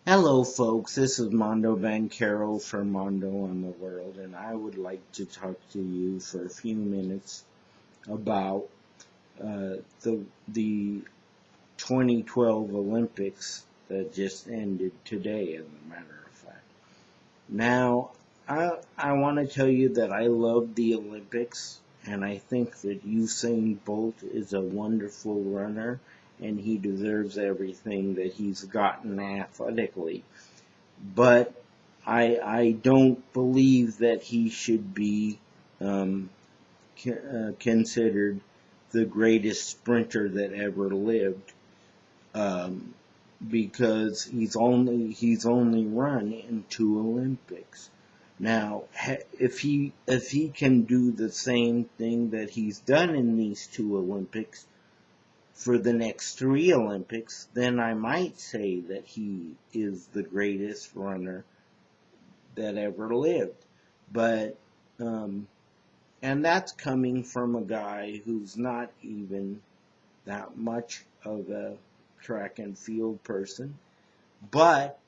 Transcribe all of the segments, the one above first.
Hello, folks. This is Mondo Van Carroll from Mondo on the World, and I would like to talk to you for a few minutes about the 2012 Olympics that just ended today, as a matter of fact. Now, I want to tell you that I love the Olympics, and I think that Usain Bolt is a wonderful runner, and he deserves everything that he's gotten athletically. But I don't believe that he should be um, considered the greatest sprinter that ever lived, um, because he's only run in two Olympics. Now, if he can do the same thing that he's done in these two Olympics for the next three Olympics, then I might say that he is the greatest runner that ever lived. But, um, and that's coming from a guy who's not even that much of a track and field person. But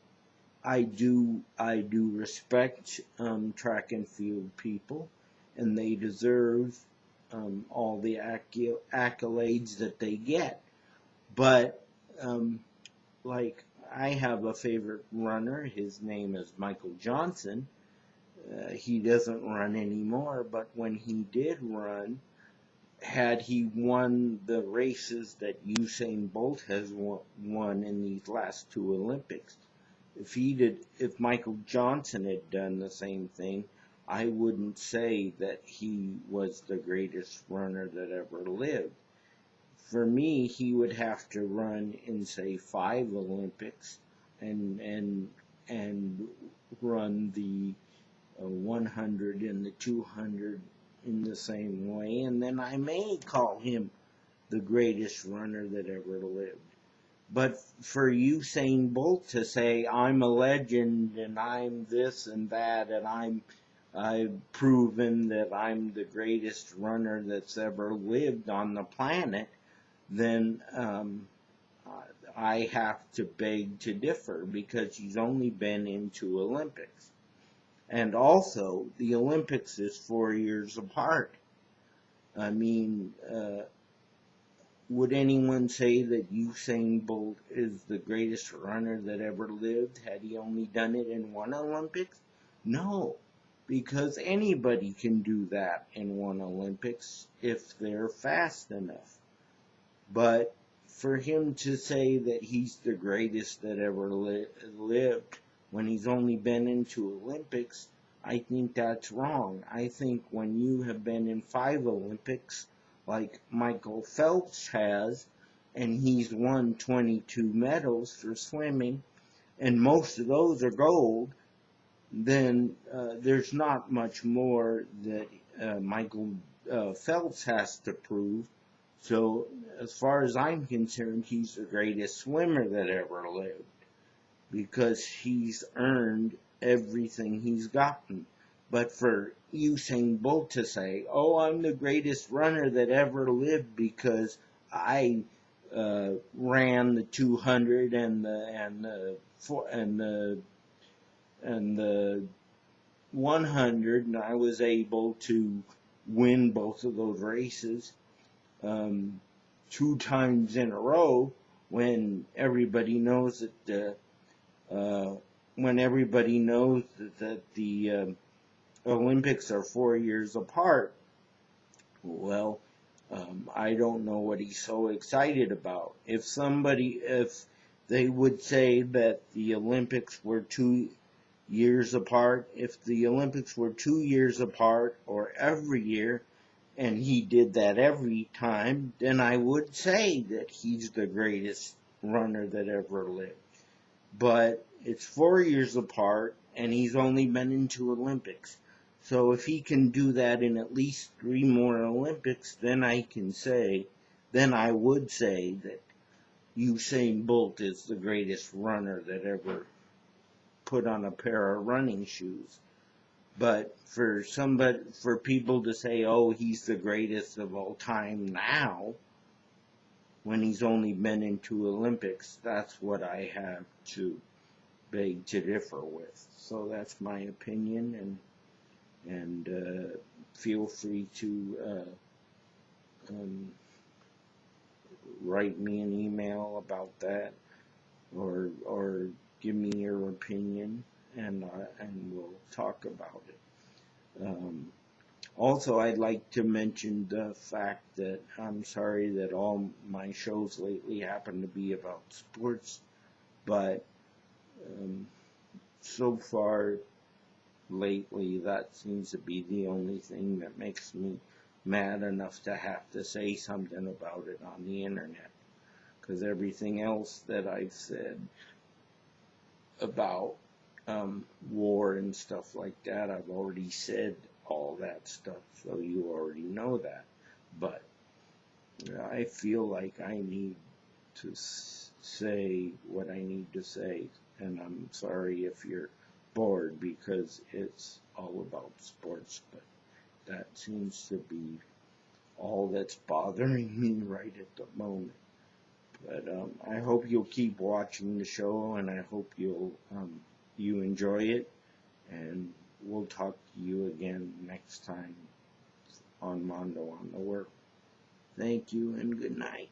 I do respect track and field people, and they deserve all the accolades that they get. But um, like I have a favorite runner. His name is Michael Johnson. He doesn't run anymore, but when he did run, had he won the races that Usain Bolt has won in these last two Olympics, if Michael Johnson had done the same thing, I wouldn't say that he was the greatest runner that ever lived. For me, he would have to run in, say, five Olympics and and and run the 100 and the 200 in the same way, and then I may call him the greatest runner that ever lived. But for Usain Bolt to say I'm a legend and I'm this and that and I've proven that I'm the greatest runner that's ever lived on the planet, then I have to beg to differ because he's only been in two Olympics. And also, the Olympics is 4 years apart. I mean, would anyone say that Usain Bolt is the greatest runner that ever lived had he only done it in one Olympics? No, because anybody can do that in one Olympics if they're fast enough. But for him to say that he's the greatest that ever lived when he's only been in two Olympics, I think that's wrong. I think when you have been in five Olympics, like Michael Phelps has, and he's won 22 medals for swimming, and most of those are gold, then there's not much more that Michael Phelps has to prove. So, as far as I'm concerned, he's the greatest swimmer that ever lived because he's earned everything he's gotten. But for Usain Bolt to say, "Oh, I'm the greatest runner that ever lived because I ran the 200 and the 100, and I was able to win both of those races um, two times in a row," when everybody knows uh, that the Olympics are 4 years apart. Well, I don't know what he's so excited about. If they would say that the Olympics were 2 years apart, if the Olympics were 2 years apart or every year, and he did that every time, then I would say that he's the greatest runner that ever lived. But it's 4 years apart, and he's only been in two Olympics. So if he can do that in at least three more Olympics, then I would say that Usain Bolt is the greatest runner that ever put on a pair of running shoes. But for people to say, "Oh, he's the greatest of all time now," when he's only been in two Olympics, that's what I have to beg to differ with. So that's my opinion, and feel free to um, write me an email about that, or give me your opinion, and we'll talk about it. Also, I'd like to mention the fact that I'm sorry that all my shows lately happen to be about sports, but um, so far lately that seems to be the only thing that makes me mad enough to have to say something about it on the internet. Because everything else that I've said about war and stuff like that, I've already said all that stuff, so you already know that. But I feel like I need to say what I need to say, and I'm sorry if you're bored because it's all about sports, but that seems to be all that's bothering me right at the moment. But I hope you'll keep watching the show, and I hope you enjoy it, and we'll talk to you again next time on Mondo on the World. Thank you and good night.